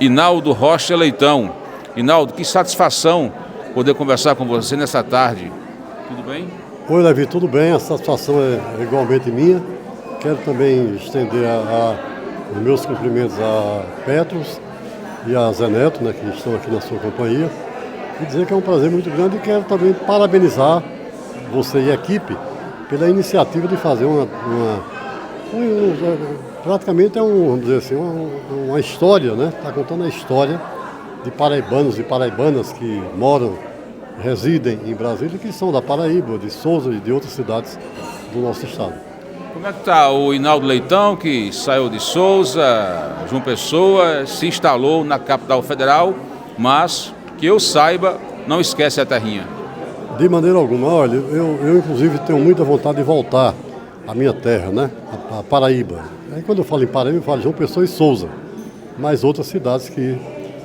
Inaldo Rocha Leitão. Inaldo, que satisfação poder conversar com você nessa tarde. Tudo bem? Oi, Davi, tudo bem? A satisfação é igualmente minha. Quero também estender os meus cumprimentos a Petros e a Zé Neto, né, que estão aqui na sua companhia, e dizer que é um prazer muito grande e quero também parabenizar você e a equipe pela iniciativa de fazer praticamente vamos dizer assim, uma história, né? Está contando a história de paraibanos e paraibanas que moram, residem em Brasília, que são da Paraíba, de Souza e de outras cidades do nosso estado. Como é que está o Inaldo Leitão, que saiu de Souza, João Pessoa, se instalou na capital federal, mas, que eu saiba, não esquece a terrinha? De maneira alguma. Olha, eu inclusive tenho muita vontade de voltar à minha terra, né? A Paraíba. Aí quando eu falo em Paraíba, eu falo João Pessoa e Souza, mas outras cidades que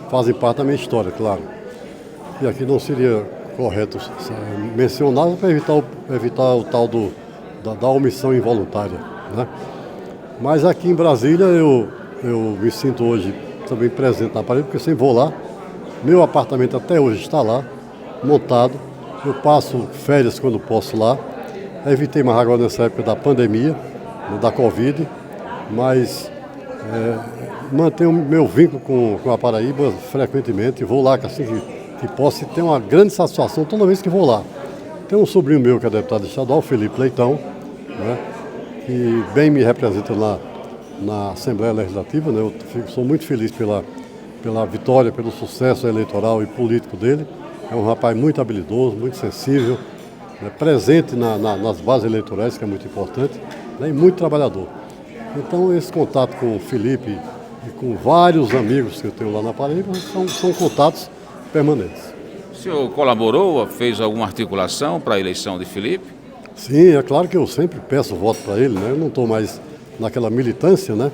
fazem parte da minha história, claro. E aqui não seria correto mencioná-lo para evitar o tal da omissão involuntária, né? Mas aqui em Brasília eu me sinto hoje também presente na Paraíba, porque eu sempre vou lá. Meu apartamento até hoje está lá, montado. Eu passo férias quando posso lá. Evitei mais agora nessa época da pandemia, da Covid, mas mantenho meu vínculo com a Paraíba frequentemente. Vou lá assim que posso, e tenho uma grande satisfação toda vez que vou lá. Tem um sobrinho meu que é deputado estadual, Felipe Leitão, né, que bem me representa na Assembleia Legislativa, né. Sou muito feliz pela vitória, pelo sucesso eleitoral e político dele. É um rapaz muito habilidoso, muito sensível, né, presente nas bases eleitorais, que é muito importante, né, e muito trabalhador. Então, esse contato com o Felipe e com vários amigos que eu tenho lá na Paraíba são contatos permanentes. O senhor colaborou, fez alguma articulação para a eleição de Felipe? Sim, é claro que eu sempre peço voto para ele, né? Eu não estou mais naquela militância, né?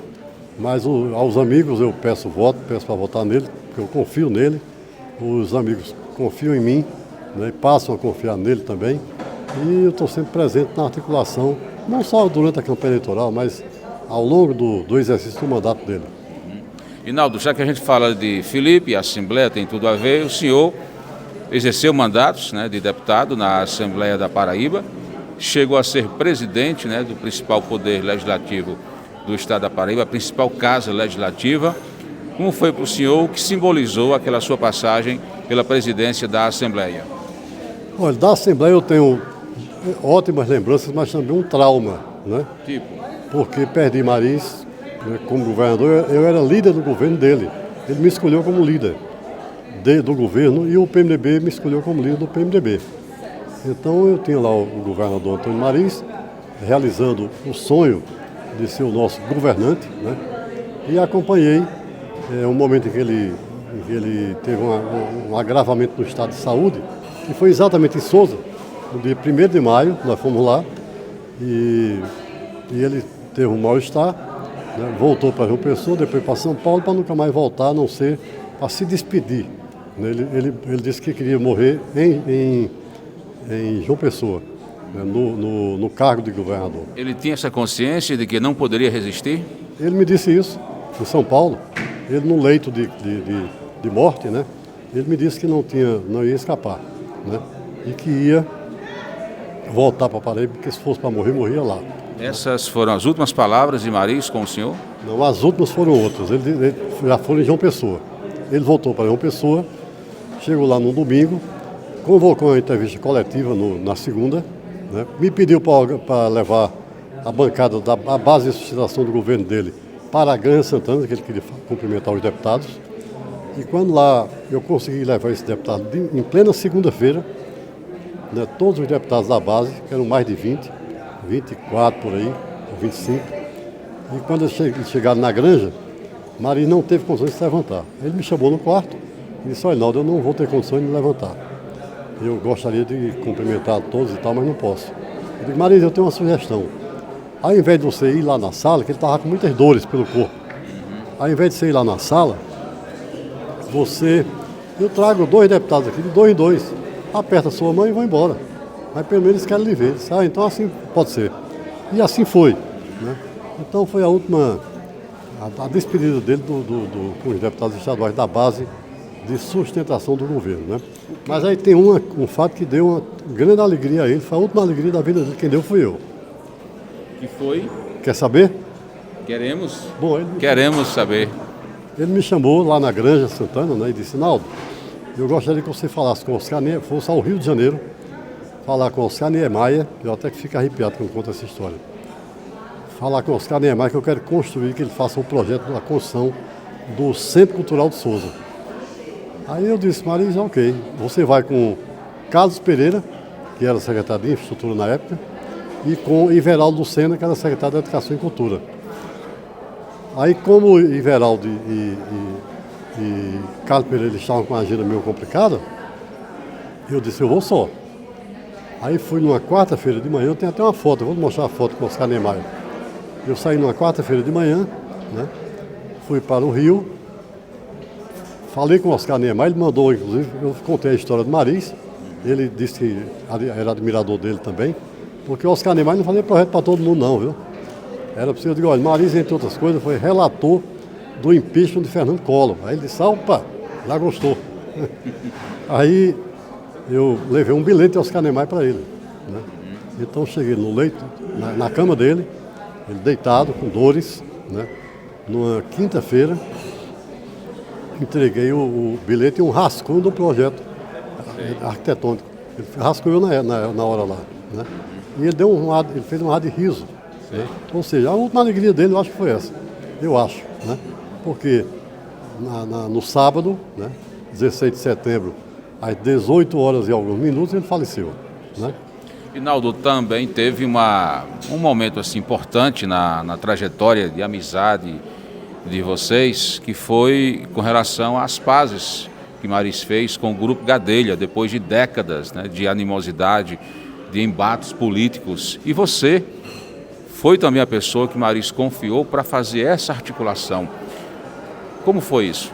Mas aos amigos eu peço voto, peço para votar nele, porque eu confio nele. Os amigos confiam em mim, né? E passam a confiar nele também. E eu estou sempre presente na articulação, não só durante a campanha eleitoral, mas ao longo do exercício do mandato dele. Inaldo, já que a gente fala de Felipe, a Assembleia tem tudo a ver, o senhor exerceu mandatos, né, de deputado na Assembleia da Paraíba, chegou a ser presidente, né, do principal poder legislativo do estado da Paraíba, a principal casa legislativa. Como foi para o senhor, o que simbolizou aquela sua passagem pela presidência da Assembleia? Olha, da Assembleia eu tenho ótimas lembranças, mas também um trauma, né? Tipo? Porque perdi Mariz, né, como governador. Eu era líder do governo dele. Ele me escolheu como líder do governo e o PMDB me escolheu como líder do PMDB. Então eu tinha lá o governador Antônio Mariz, realizando o sonho de ser o nosso governante, né? E acompanhei um momento em que ele teve um agravamento no estado de saúde, que foi exatamente em Souza, no dia 1º de maio, nós fomos lá, e ele teve um mal-estar, né? Voltou para João Pessoa, depois para São Paulo, para nunca mais voltar, a não ser para se despedir. Ele disse que queria morrer em João Pessoa, né, no cargo de governador. Ele tinha essa consciência de que não poderia resistir? Ele me disse isso em São Paulo, ele no leito de morte, né? Ele me disse que não ia escapar, né? E que ia voltar para Paraíba, porque se fosse para morrer, morria lá. Essas foram as últimas palavras de Mariz com o senhor? Não, as últimas foram outras. Ele já foi em João Pessoa. Ele voltou para João Pessoa, chegou lá no domingo, convocou uma entrevista coletiva na segunda, né? Me pediu para levar a bancada da base de sustentação do governo dele para a Granja Santana, que ele queria cumprimentar os deputados. E quando lá eu consegui levar esse deputado em plena segunda-feira, né, todos os deputados da base, que eram mais de 20, 24 por aí, 25. E quando eles chegaram na granja, Mariz não teve condições de se levantar. Ele me chamou no quarto e disse: olha, Naldo, eu não vou ter condições de me levantar. Eu gostaria de cumprimentar todos e tal, mas não posso. Eu digo: Mariz, eu tenho uma sugestão. Ao invés de você ir lá na sala, que ele estava com muitas dores pelo corpo, ao invés de você ir lá na sala, eu trago 2 deputados aqui, de 2 em 2, aperta a sua mão e vão embora. Mas pelo menos querem lhe ver. Ele disse: então assim pode ser. E assim foi, né? Então foi a última a despedida dele com os deputados estaduais da base de sustentação do governo, né? Mas aí tem um fato que deu uma grande alegria a ele, foi a última alegria da vida dele, quem deu fui eu. Que foi? Quer saber? Queremos? Bom, Queremos saber. Ele me chamou lá na Granja Santana, né, e disse: Naldo, eu gostaria que você falasse com Oscar Niemeyer, fosse ao Rio de Janeiro, falar com Oscar Niemeyer, eu até que fico arrepiado quando conto essa história. Falar com Oscar Niemeyer que eu quero construir, que ele faça um projeto da construção do Centro Cultural de Souza. Aí eu disse: Marisa, ok, você vai com Carlos Pereira, que era secretário de Infraestrutura na época, e com Iveraldo Lucena, que era secretário de Educação e Cultura. Aí, como Iveraldo e Carlos Pereira estavam com a agenda meio complicada, eu disse: eu vou só. Aí fui numa quarta-feira de manhã, eu tenho até uma foto, eu vou mostrar a foto com o Oscar Niemeyer. Eu saí numa quarta-feira de manhã, né, fui para o Rio, falei com o Oscar Niemeyer, ele mandou, inclusive, eu contei a história do Maris, ele disse que era admirador dele também, porque o Oscar Niemeyer não fazia projeto para todo mundo não, viu? Era preciso, eu digo, olha, Maris, entre outras coisas, foi relator do impeachment de Fernando Collor. Aí ele disse: opa, já gostou. Aí eu levei um bilhete de Oscar Niemeyer para ele, né? Então cheguei no leito, na cama dele, ele deitado, com dores, né? Numa quinta-feira, entreguei o bilhete e um rascunho do projeto arquitetônico. Ele rascunhou na hora lá, né? E ele fez um ar de riso. Né? Ou seja, a última alegria dele eu acho que foi essa. Eu acho, né? Porque no sábado, né, 16 de setembro, às 18 horas e alguns minutos, ele faleceu, né? Rinaldo, também teve um momento assim, importante na trajetória de amizade de vocês, que foi com relação às pazes que Maris fez com o Grupo Gadelha, depois de décadas, né, de animosidade, de embates políticos. E você foi também a pessoa que Maris confiou para fazer essa articulação. Como foi isso?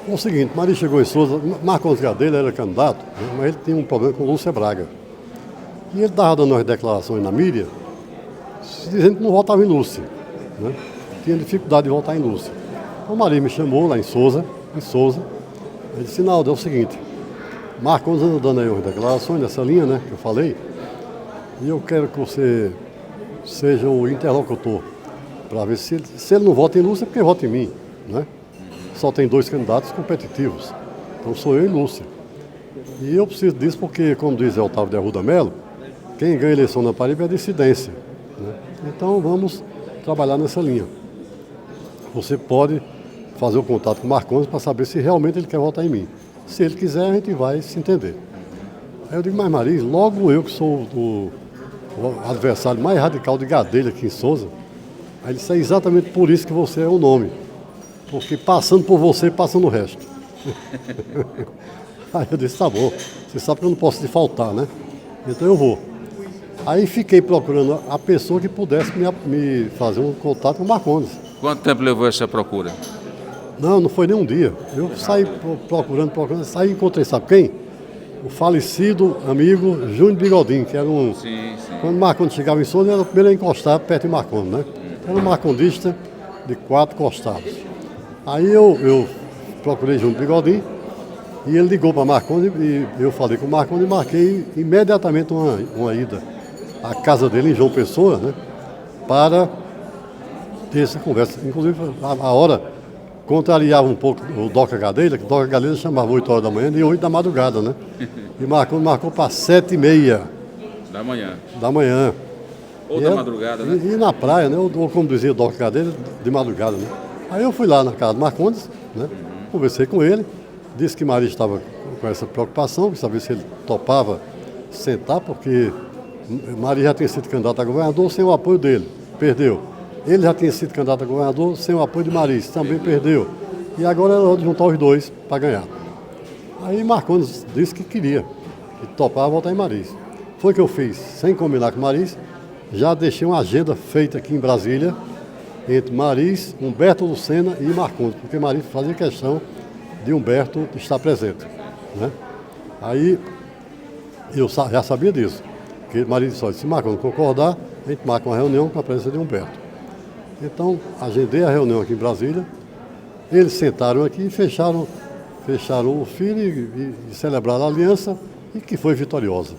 É o seguinte, Maris chegou em Souza, Marcos Gadelha era candidato, né, mas ele tinha um problema com Lúcia Braga. E ele estava dando umas declarações na mídia, dizendo que não votava em Lúcia, né? Tinha dificuldade de votar em Lúcia. Então Maris me chamou lá em Souza, ele disse: Naldo, é o seguinte, Marcos anda dando aí umas declarações nessa linha, né, que eu falei, e eu quero que você seja o interlocutor, para ver se ele não vota em Lúcia, é porque vota em mim, né? Só tem 2 candidatos competitivos, então sou eu e Lúcia. E eu preciso disso porque, como diz Otávio de Arruda Melo, quem ganha a eleição na Paraíba é a dissidência, né? Então vamos trabalhar nessa linha. Você pode fazer o contato com o Marcondes para saber se realmente ele quer votar em mim. Se ele quiser, a gente vai se entender. Aí eu digo: mas Maris, logo eu que sou o adversário mais radical de Gadelha aqui em Souza, aí ele disse: é exatamente por isso que você é o nome, porque passando por você, passa no resto. Aí eu disse: tá bom, você sabe que eu não posso te faltar, né? Então eu vou. Aí fiquei procurando a pessoa que pudesse me fazer um contato com o Marcondes. Quanto tempo levou essa procura? Não foi nem um dia. Eu saí procurando, saí e encontrei, sabe quem? O falecido amigo Júnior Bigodinho, que era um... Sim. Quando o Marcondes chegava em Souza, era o primeiro a encostar perto de Marcondes, né? Era um marcondista de 4 costados. Aí eu procurei Júnior Bigodinho, e ele ligou para Marcondes, e eu falei com o Marcondes e marquei imediatamente uma ida à casa dele em João Pessoa, né, para ter essa conversa. Inclusive, a hora contrariava um pouco o Doca Gadelha, que o Doca Gadelha chamava 8 horas da manhã e 8 da madrugada, né? E marcou para 7h30 da manhã. Ou da madrugada, né? E na praia, né? Ou como dizia o Doca Gadelha, de madrugada, né? Aí eu fui lá na casa do Marcondes, né? Conversei com ele, disse que Maria estava com essa preocupação, que sabia se ele topava sentar, porque Maria já tinha sido candidata a governador sem o apoio dele, perdeu. Ele já tinha sido candidato a governador sem o apoio de Maris, também perdeu. E agora era hora de juntar os dois para ganhar. Aí Marcondes disse que queria, que topava votar em Maris. Foi o que eu fiz, sem combinar com Maris, já deixei uma agenda feita aqui em Brasília, entre Maris, Humberto Lucena e Marcondes, porque Maris fazia questão de Humberto estar presente, né? Aí eu já sabia disso, porque Maris disse: se Marcondes concordar, a gente marca uma reunião com a presença de Humberto. Então, agendei a reunião aqui em Brasília, eles sentaram aqui e fecharam o filho e celebraram a aliança e que foi vitoriosa.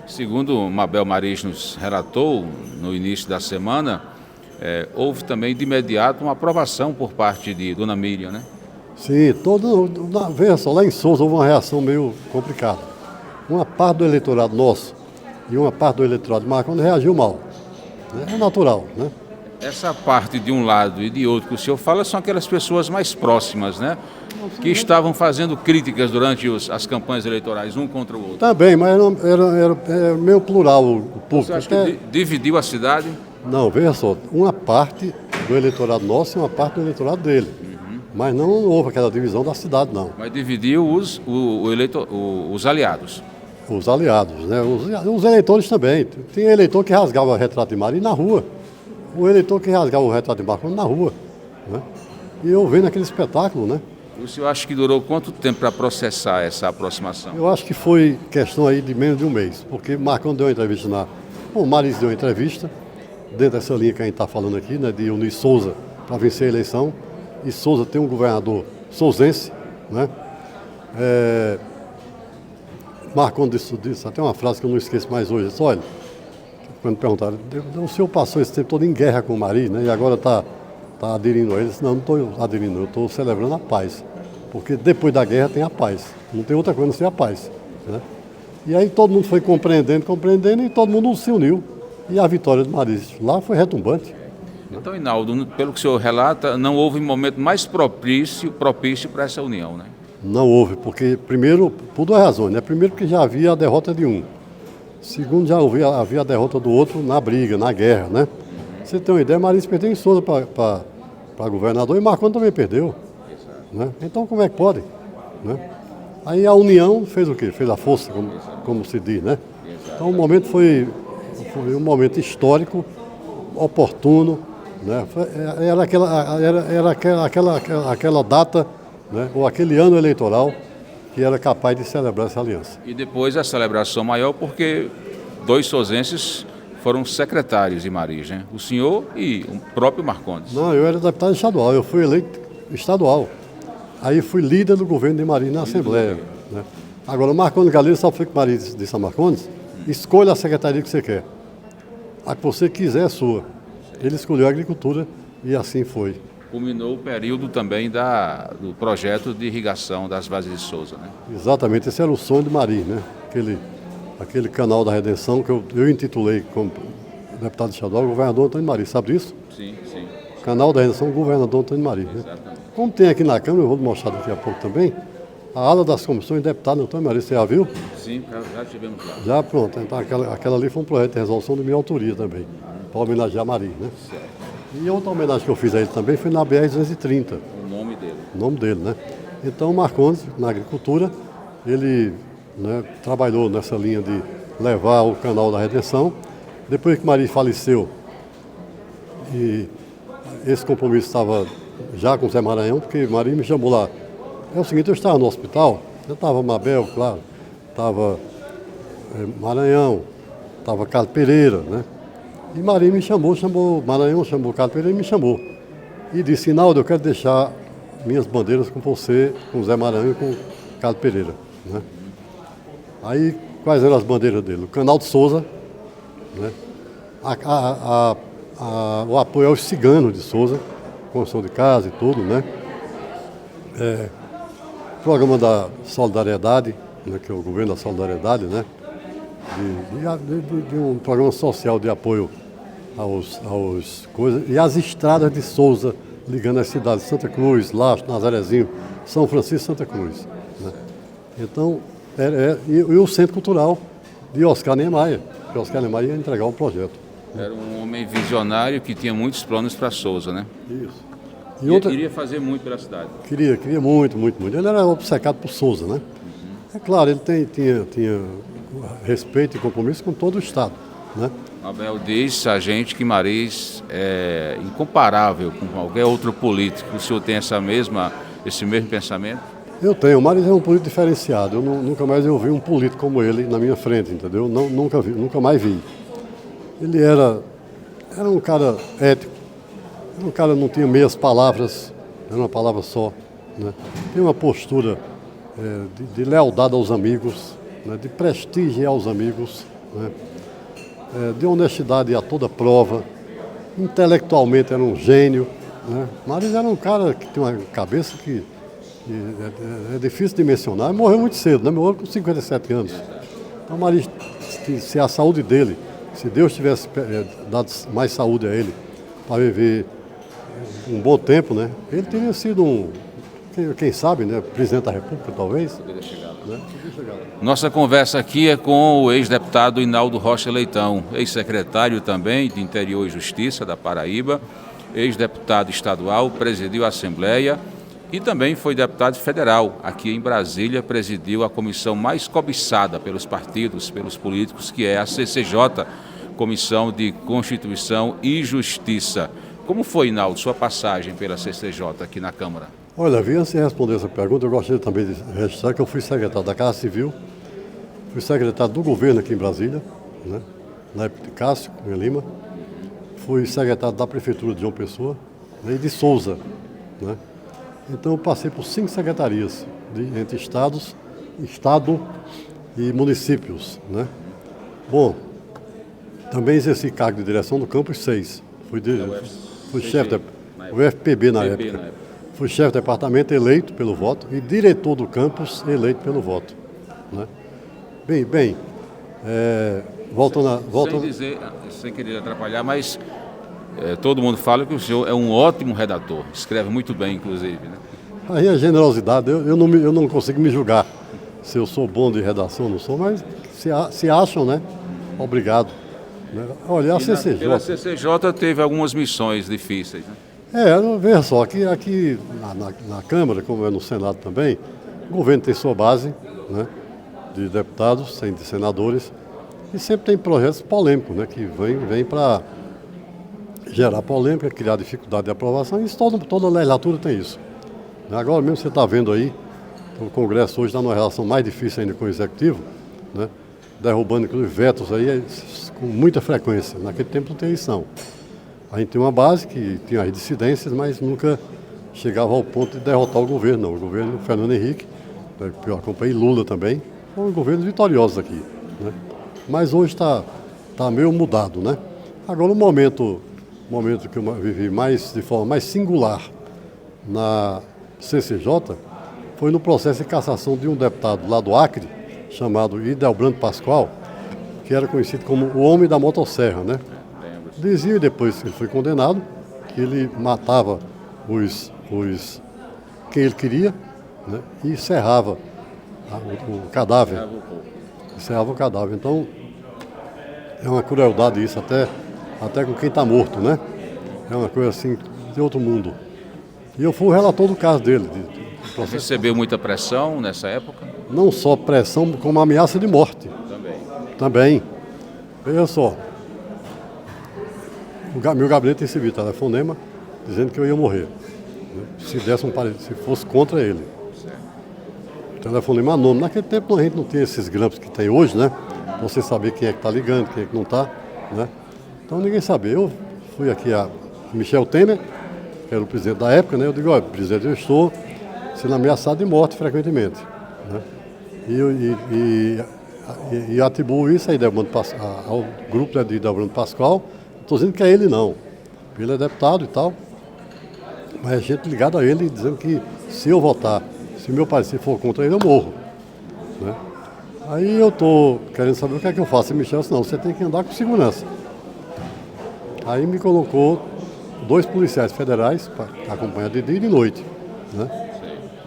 Segundo Mabel Maris nos relatou no início da semana, houve também de imediato uma aprovação por parte de Dona Miriam, né? Sim, veja só, lá em Souza houve uma reação meio complicada. Uma parte do eleitorado nosso e uma parte do eleitorado de Marcondes reagiu mal. Né? É natural, né? Essa parte de um lado e de outro que o senhor fala são aquelas pessoas mais próximas, né? Que estavam fazendo críticas durante as campanhas eleitorais, um contra o outro. Também, mas era meio plural o público. Você acha que dividiu a cidade? Não, veja só, uma parte do eleitorado nosso e uma parte do eleitorado dele. Mas não houve aquela divisão da cidade, não. Mas dividiu os aliados. Os aliados, né? Os eleitores também. Tinha eleitor que rasgava o retrato de Maria na rua. O eleitor que rasgava o retrato de Marcondes na rua. Né? E eu vendo aquele espetáculo, né? O senhor acha que durou quanto tempo para processar essa aproximação? Eu acho que foi questão aí de menos de um mês. Porque Marcondes deu uma entrevista Bom, Maris deu uma entrevista, dentro dessa linha que a gente está falando aqui, né? De unir Souza para vencer a eleição. E Souza tem um governador souzense, né? Marcondes disse, até uma frase que eu não esqueço mais hoje, disse, olha, quando perguntaram, o senhor passou esse tempo todo em guerra com o Maris, né? E agora está aderindo a ele. Não estou aderindo, eu estou celebrando a paz. Porque depois da guerra tem a paz. Não tem outra coisa a não ser a paz. Né? E aí todo mundo foi compreendendo, e todo mundo se uniu. E a vitória do Maris lá foi retumbante. Então, Hinaldo, pelo que o senhor relata, não houve momento mais propício para essa união, né? Não houve, porque primeiro, por duas razões, né? Primeiro porque já havia a derrota de um. Segundo, já havia a derrota do outro na briga, na guerra, né? Você tem uma ideia, Maris perdeu em Souza para governador e Marcondes também perdeu. Né? Então como é que pode? Né? Aí a união fez o quê? Fez a força, como se diz, né? Então o momento foi um momento histórico, oportuno, né? Era aquela data, né? Ou aquele ano eleitoral que era capaz de celebrar essa aliança. E depois a celebração maior porque 2 souzenses foram secretários de Maris, né? O senhor e o próprio Marcondes. Não, eu era deputado estadual, eu fui eleito estadual. Aí fui líder do governo de Maris na Assembleia. Né? Agora, o Marcondes Galeno, sabe o que Maris disse a Marcondes? Escolha a secretaria que você quer. A que você quiser é sua. Ele escolheu a agricultura e assim foi. Culminou o período também do projeto de irrigação das Varzas de Souza, né? Exatamente, esse era o sonho de Maris, né? Aquele canal da redenção que eu intitulei como deputado estadual, governador Antônio Maris, sabe disso? Sim, sim. Canal da redenção, governador Antônio Maris. Né? Como tem aqui na Câmara, eu vou mostrar daqui a pouco também, a ala das comissões, deputado Antônio Maris, você já viu? Sim, já tivemos lá. Já, pronto. Então aquela ali foi um projeto de resolução de minha autoria também, para homenagear Maris, né? Certo. E outra homenagem que eu fiz a ele também foi na BR-230. O nome dele. O nome dele, né? Então, o Marcondes, na agricultura, ele, né, trabalhou nessa linha de levar o canal da redenção. Depois que Maris faleceu, e esse compromisso estava já com o Zé Maranhão, porque Maris me chamou lá. É o seguinte, eu estava no hospital, eu estava Mabel, claro, estava Maranhão, estava Carlos Pereira, né? E Maris me chamou, Maranhão chamou Carlos Pereira e me chamou. E disse, Hinaldo, eu quero deixar minhas bandeiras com você, com o Zé Maranhão e com o Carlos Pereira. Né? Aí, quais eram as bandeiras dele? O Canal de Souza, né? O apoio aos ciganos de Souza, construção de casa e tudo, né? Programa da Solidariedade, né? Que é o governo da Solidariedade, né? De um programa social de apoio aos coisas, e as estradas de Souza, ligando as cidades de Santa Cruz, Laço, Nazarezinho, São Francisco e Santa Cruz. Né? Então, e o Centro Cultural de Oscar Niemeyer, que Oscar Niemeyer ia entregar o projeto. Era um homem visionário que tinha muitos planos para Souza, né? Isso. E queria fazer muito pela cidade. Queria muito, muito, muito. Ele era obcecado por Souza, né? É claro, ele tinha respeito e compromisso com todo o Estado, né? Mabel diz a gente que Maris é incomparável com qualquer outro político. O senhor tem esse mesmo pensamento? Eu tenho. O Maris é um político diferenciado. Eu nunca mais vi um político como ele na minha frente, entendeu? Nunca mais vi. Ele era um cara ético, O cara não tinha meias palavras, era uma palavra só, né? Tem uma postura de lealdade aos amigos, né? De prestígio aos amigos, né? De honestidade a toda prova. Intelectualmente era um gênio, né? Mariz era um cara que tem uma cabeça que é difícil de mencionar. Morreu muito cedo, né? Morreu com 57 anos. Então, Mariz, se a saúde dele, se Deus tivesse dado mais saúde a ele para viver um bom tempo, né? Ele teria sido quem sabe, né? Presidente da República, talvez. Né? Nossa conversa aqui é com o ex-deputado Hinaldo Rocha Leitão, ex-secretário também de Interior e Justiça da Paraíba, ex-deputado estadual, presidiu a Assembleia e também foi deputado federal. Aqui em Brasília, presidiu a comissão mais cobiçada pelos partidos, pelos políticos, que é a CCJ, Comissão de Constituição e Justiça. Como foi, Hinaldo, sua passagem pela CCJ aqui na Câmara? Olha, antes de responder essa pergunta, eu gostaria também de registrar que eu fui secretário da Casa Civil, fui secretário do governo aqui em Brasília, né? Na época de Cássio, em Lima, fui secretário da Prefeitura de João Pessoa, né? E de Souza, né? Então eu passei por 5 secretarias, entre estado e municípios, né? Bom, também exerci cargo de direção do campus 6, fui chefe da UFPB na época. Fui chefe de departamento eleito pelo voto e diretor do campus eleito pelo voto, né? Bem, voltando... Sem dizer, sem querer atrapalhar, mas todo mundo fala que o senhor é um ótimo redator, escreve muito bem, inclusive, né? Aí a generosidade, eu não consigo me julgar se eu sou bom de redação ou não sou, mas se acham, né? Obrigado. Olha, a CCJ... Pela CCJ teve algumas missões difíceis, né? Veja só, aqui na Câmara, como é no Senado também, o governo tem sua base, né, de deputados, de senadores, e sempre tem projetos polêmicos, né, que vem para gerar polêmica, criar dificuldade de aprovação, e isso toda legislatura tem isso. Agora mesmo você está vendo aí, o Congresso hoje está numa relação mais difícil ainda com o Executivo, né, derrubando inclusive vetos aí com muita frequência. Naquele tempo não tem isso não. A gente tem uma base que tinha as dissidências, mas nunca chegava ao ponto de derrotar o governo, não. O governo Fernando Henrique, eu acompanhei Lula também, foram governos vitoriosos aqui, né? Mas hoje está meio mudado, né? Agora o momento que eu vivi de forma mais singular na CCJ foi no processo de cassação de um deputado lá do Acre, chamado Idelbrando Pascoal, que era conhecido como o homem da motosserra, né? Dizia, depois que ele foi condenado, que ele matava quem ele queria, né, e serrava o cadáver. Encerrava o cadáver. Então, é uma crueldade isso, até com quem está morto, né? É uma coisa assim de outro mundo. E eu fui o relator do caso dele. Recebeu muita pressão nessa época? Não só pressão, como ameaça de morte. Também. Veja só. Meu gabinete recebeu telefonema dizendo que eu ia morrer, né, se fosse contra ele. Telefonema anônimo. Naquele tempo a gente não tinha esses grampos que tem hoje, né? Pra você saber quem é que está ligando, quem é que não está, né? Então ninguém sabia. Eu fui aqui a Michel Temer, que era o presidente da época, né? Eu digo, olha, presidente, eu estou sendo ameaçado de morte frequentemente, né? E atribuo isso ao grupo de Idelbrando Pascoal. Estou dizendo que é ele não, ele é deputado e tal, mas a gente ligado a ele dizendo que se eu votar, se meu parecer for contra ele, eu morro, né? Aí eu estou querendo saber o que é que eu faço. E Michel disse, não, você tem que andar com segurança. Aí me colocou 2 policiais federais para acompanhar de dia e de noite, né?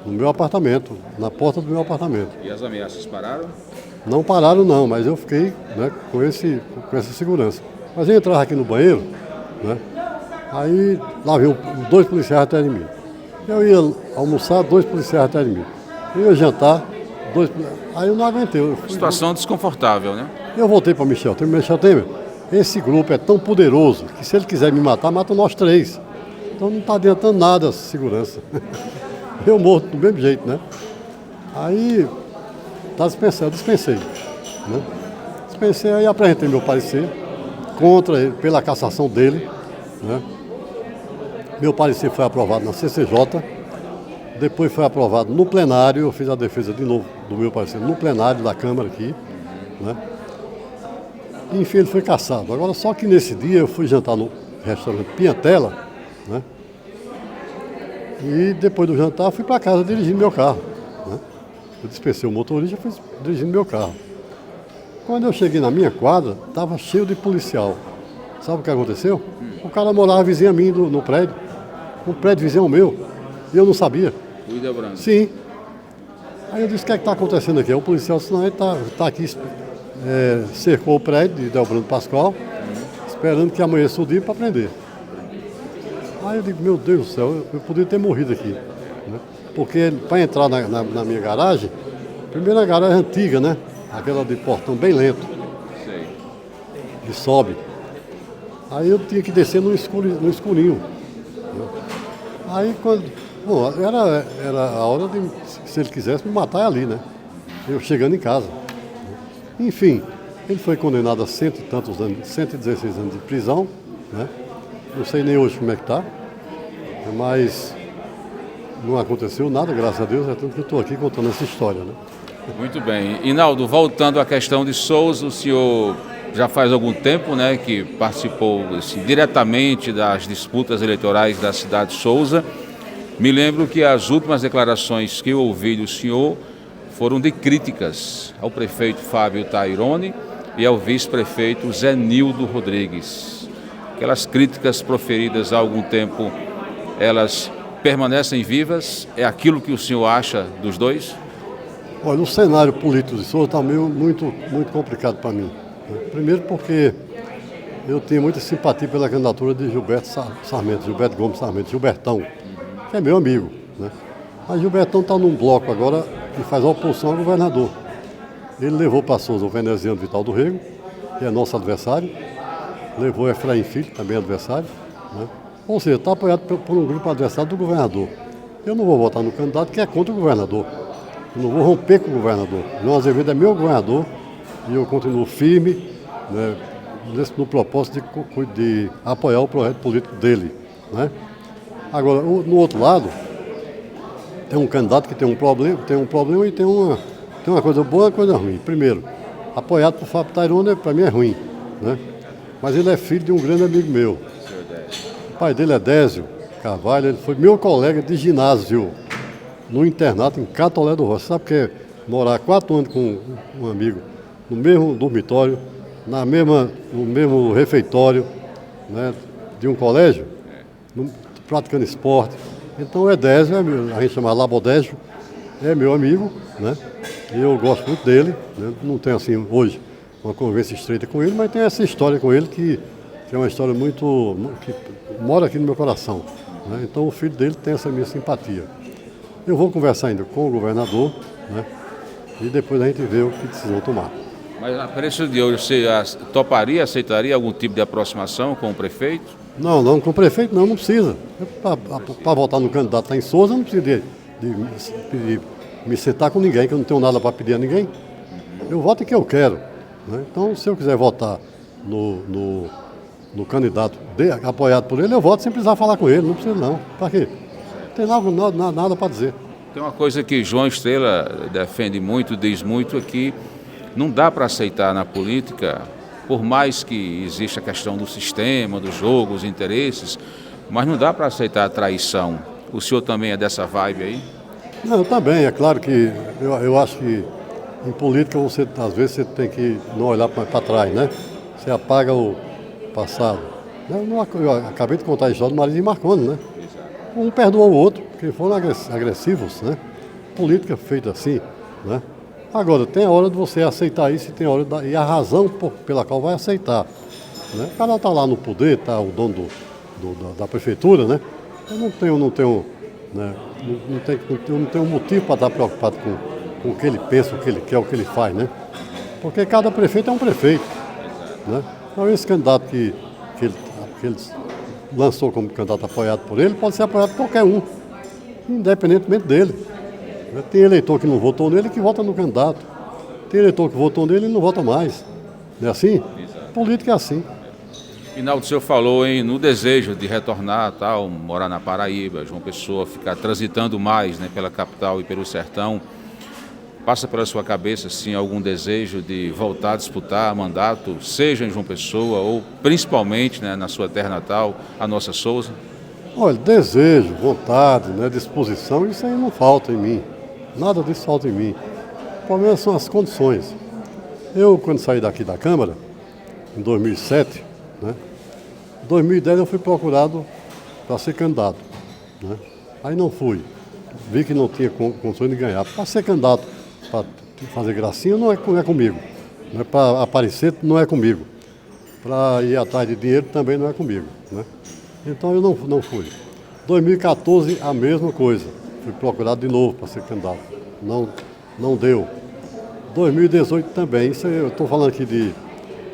No meu apartamento, na porta do meu apartamento. E as ameaças pararam? Não pararam não, mas eu fiquei, né, com essa segurança. Mas eu entrava aqui no banheiro, né? Aí lá vinham 2 policiais atrás de mim. Eu ia almoçar, 2 policiais atrás de mim. Eu ia jantar, 2 policiais. Aí eu não aguentei. Situação desconfortável, né? Eu voltei para Michel Temer. Esse grupo é tão poderoso que se ele quiser me matar, mata nós 3. Então não está adiantando nada essa segurança. Eu morro do mesmo jeito, né? Aí eu dispensei, né? Dispensei, aí apresentei meu parecer contra ele, pela cassação dele, né? Meu parecer foi aprovado na CCJ, depois foi aprovado no plenário, eu fiz a defesa de novo do meu parecer no plenário da Câmara aqui, né? Enfim, ele foi cassado. Agora, só que nesse dia eu fui jantar no restaurante Piantela, né? E depois do jantar fui para casa dirigindo meu carro, né? Eu dispensei o motorista e fui dirigindo meu carro. Quando eu cheguei na minha quadra, estava cheio de policial. Sabe o que aconteceu? O cara morava vizinho a mim no prédio. Um prédio vizinho meu. E eu não sabia. O Idebrando? Sim. Aí eu disse, o que é que está acontecendo aqui? Aí o policial disse, não, ele está aqui, cercou o prédio de Delbrando Pascoal, esperando que amanheça o dia para prender. Aí eu digo, meu Deus do céu, eu podia ter morrido aqui, né? Porque para entrar na minha garagem, primeiro a garagem antiga, né? Aquela de portão bem lento. Sei. E sobe. Aí eu tinha que descer no escurinho. Né? Aí quando. Bom, era a hora de, se ele quisesse me matar é ali, né? Eu chegando em casa. Enfim, ele foi condenado a 100 e tantos anos, 116 anos de prisão, né? Não sei nem hoje como é que está, mas não aconteceu nada, graças a Deus, é tanto que eu estou aqui contando essa história, né? Muito bem. Inaldo, voltando à questão de Souza, o senhor já faz algum tempo, né, que participou assim, diretamente das disputas eleitorais da cidade de Souza. Me lembro que as últimas declarações que eu ouvi do senhor foram de críticas ao prefeito Fábio Tairone e ao vice-prefeito Zé Nildo Rodrigues. Aquelas críticas proferidas há algum tempo, elas permanecem vivas? É aquilo que o senhor acha dos dois? Olha, o cenário político de Souza está muito complicado para mim. Primeiro porque eu tenho muita simpatia pela candidatura de Gilberto Gomes Sarmento, Gilbertão, que é meu amigo, né? Mas Gilbertão está num bloco agora que faz oposição ao governador. Ele levou para Souza o veneziano Vital do Rego, que é nosso adversário, levou Efraim Filho, também adversário, né? Ou seja, está apoiado por um grupo adversário do governador. Eu não vou votar no candidato que é contra o governador. Eu não vou romper com o governador. João Azevedo é meu governador e eu continuo firme, né, no propósito de apoiar o projeto político dele, né? Agora, no outro lado, tem um candidato que tem um problema e tem uma coisa boa e uma coisa ruim. Primeiro, apoiado por Fábio Tairone, para mim é ruim, né? Mas ele é filho de um grande amigo meu. O pai dele é Désio Carvalho, ele foi meu colega de ginásio no internato em Catolé do Rocha. Sabe o que é morar 4 anos com um amigo no mesmo dormitório, no mesmo refeitório, né, de um colégio, praticando esporte. Então é Désio, a gente chama Labodésio, é meu amigo, né? E eu gosto muito dele, né? Não tenho assim hoje uma convivência estreita com ele, mas tem essa história com ele que é uma história que mora aqui no meu coração, né? Então o filho dele tem essa minha simpatia. Eu vou conversar ainda com o governador, né? E depois a gente vê o que decisão tomar. Mas a preço de hoje, você aceitaria algum tipo de aproximação com o prefeito? Não, com o prefeito não precisa. Para votar no candidato lá em Souza, não precisa de me sentar com ninguém, que eu não tenho nada para pedir a ninguém. Eu voto em quem eu quero, né? Então, se eu quiser votar no candidato apoiado por ele, eu voto sem precisar falar com ele, não precisa não. Para quê? Não tem nada para dizer. Tem uma coisa que João Estrela defende muito, diz muito, é que não dá para aceitar na política, por mais que exista a questão do sistema, do jogo, os interesses, mas não dá para aceitar a traição. O senhor também é dessa vibe aí? Não, também, é claro que eu acho que em política às vezes você tem que não olhar para trás, né? Você apaga o passado. Eu acabei de contar a história do Marizio e Marconi, né? Um perdoou o outro, porque foram agressivos, né? Política feita assim, né? Agora, tem a hora de você aceitar isso e tem a hora e a razão pela qual vai aceitar, né? O cara está lá no poder, está o dono da prefeitura, né? Eu não tenho motivo para estar preocupado com o que ele pensa, o que ele quer, o que ele faz, né? Porque cada prefeito é um prefeito, né? Então esse candidato que ele lançou como candidato apoiado por ele, pode ser apoiado por qualquer um, independentemente dele. Tem eleitor que não votou nele que vota no candidato. Tem eleitor que votou nele e não vota mais. Não é assim? Exato. Política é assim. Rinaldo, o senhor falou no desejo de retornar, tal, morar na Paraíba, João Pessoa, ficar transitando mais, né, pela capital e pelo sertão. Passa pela sua cabeça, sim, algum desejo de voltar a disputar mandato, seja em João Pessoa ou principalmente, né, na sua terra natal, a Nossa Souza? Olha, desejo, vontade, né, disposição, isso aí não falta em mim. Nada disso falta em mim. O problema são as condições. Eu, quando saí daqui da Câmara, em 2007, né, em 2010 eu fui procurado para ser candidato, né? Aí não fui. Vi que não tinha condições de ganhar. Para ser candidato, para fazer gracinha, não é comigo. Não é para aparecer, não é comigo. Para ir atrás de dinheiro também não é comigo, né? Então eu não fui. 2014, a mesma coisa. Fui procurado de novo para ser candidato. Não deu. 2018 também. Isso eu estou falando aqui de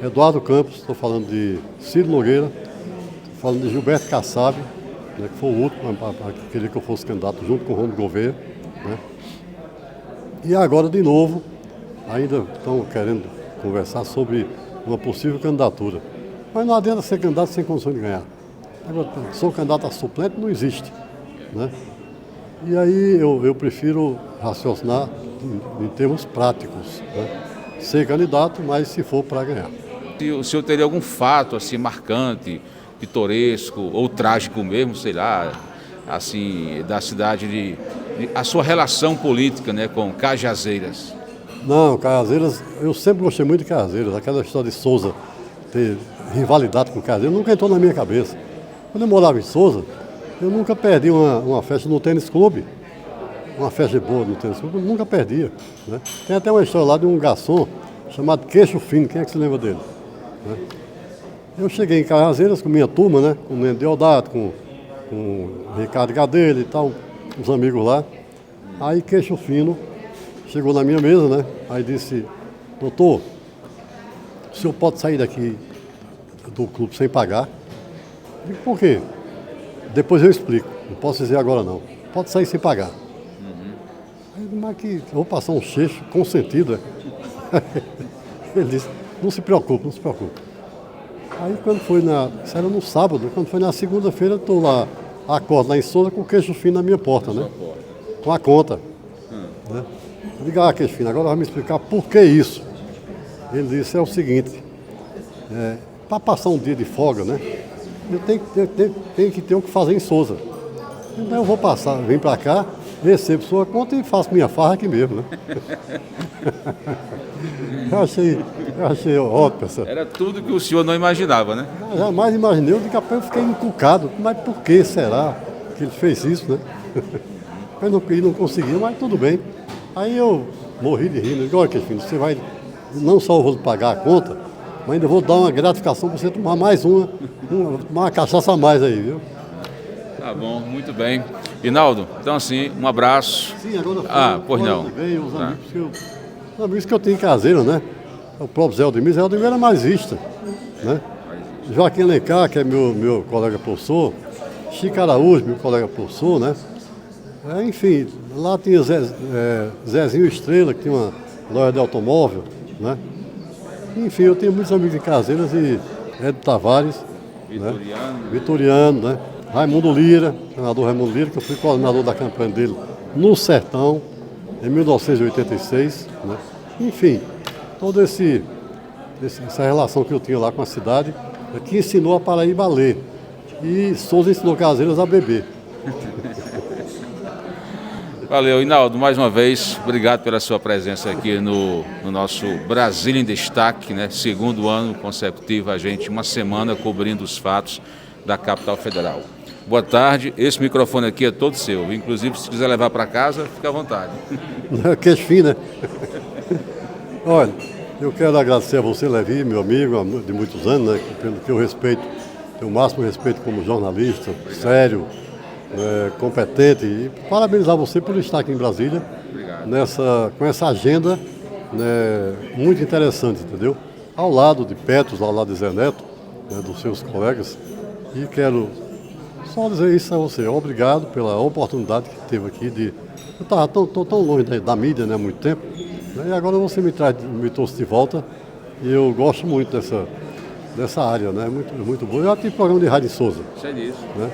Eduardo Campos, estou falando de Ciro Nogueira, estou falando de Gilberto Kassab, né, que foi o último a querer que eu fosse candidato junto com o Romulo Gouveia, né? E agora, de novo, ainda estão querendo conversar sobre uma possível candidatura. Mas não adianta ser candidato sem condições de ganhar. Agora, sou candidato a suplente, não existe, né? E aí eu prefiro raciocinar em termos práticos, né? Ser candidato, mas se for para ganhar. E o senhor teria algum fato assim marcante, pitoresco ou trágico mesmo, sei lá, assim, da cidade a sua relação política, né, com Cajazeiras? Não, Cajazeiras, eu sempre gostei muito de Cajazeiras. Aquela história de Souza ter rivalidade com Cajazeiras nunca entrou na minha cabeça. Quando eu morava em Souza, eu nunca perdi uma festa no tênis clube. Uma festa boa no tênis clube, eu nunca perdia, né? Tem até uma história lá de um garçom chamado Queixo Fino. Quem é que se lembra dele, né? Eu cheguei em Cajazeiras com minha turma, né? Com o Nendo Deodato, com o Ricardo Gadelha e tal, uns amigos lá. Aí Queixo Fino chegou na minha mesa, né? Aí disse: doutor, o senhor pode sair daqui do clube sem pagar? Eu digo: por quê? Depois eu explico, não posso dizer agora não. Pode sair sem pagar. Aí eu disse: mas que eu vou passar um cheixo consentido, né? Ele disse: não se preocupe, não se preocupe. Aí quando foi isso era no sábado, quando foi na segunda-feira, eu estou lá, acordo lá em Souza com o Queixo Fino na minha porta, né? Com a conta. Né? Eu digo: ah, Queixo Fino, agora vai me explicar por que isso. Ele disse: é o seguinte, para passar um dia de folga, né? Eu tenho que ter o que fazer em Souza. Então eu vou passar, vim para cá, recebo sua conta e faço minha farra aqui mesmo, né? Eu achei ótimo essa. Era tudo que o senhor não imaginava, né? Eu jamais imaginei, daqui a pouco eu fiquei encucado. Mas por que será que ele fez isso, né? Eu não consegui, mas tudo bem. Aí eu morri de rir, né? Olha, Queixo, você vai, não só eu vou pagar a conta, mas ainda vou dar uma gratificação para você tomar mais uma cachaça a mais aí, viu? Tá bom, muito bem. Rinaldo, então assim, um abraço. Sim, agora pois não. Também, os amigos que eu tenho em Caseiro, né? O próprio Zé Aldemir era mais vista, né? Joaquim Alencar, que é meu colega professor, Chico Araújo, meu colega professor, né? Enfim, lá tinha Zezinho Estrela, que tinha uma loja de automóvel, né? Enfim, eu tenho muitos amigos em Caseiras e Edo Tavares, Vitoriano, né? Raimundo Lira, senador Raimundo Lira, que eu fui coordenador da campanha dele no Sertão, em 1986, né? Enfim, toda essa relação que eu tinha lá com a cidade, que ensinou a Paraíba a ler. E Souza ensinou Caseiras a beber. Valeu, Rinaldo, mais uma vez, obrigado pela sua presença aqui no nosso Brasília em Destaque, né? Segundo ano consecutivo, a gente, uma semana cobrindo os fatos da capital federal. Boa tarde, esse microfone aqui é todo seu, inclusive se quiser levar para casa, fica à vontade. Queixo fino, né? Olha, eu quero agradecer a você, Levi, meu amigo de muitos anos, né? Pelo que eu respeito, tenho o máximo respeito como jornalista, sério, competente, e parabenizar você por estar aqui em Brasília, com essa agenda, né, muito interessante, entendeu? Ao lado de Petros, ao lado de Zé Neto, né, dos seus colegas, e quero só dizer isso a você, obrigado pela oportunidade que teve aqui de... Eu estava tão longe da mídia, né, há muito tempo, né, e agora você me trouxe de volta, e eu gosto muito dessa área, né? Muito bom. Eu já tive programa de rádio em Souza, Sei disso. né?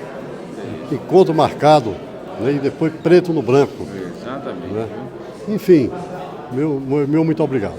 Encontro marcado, né? E depois preto no branco. Exatamente. Né? Enfim, meu muito obrigado.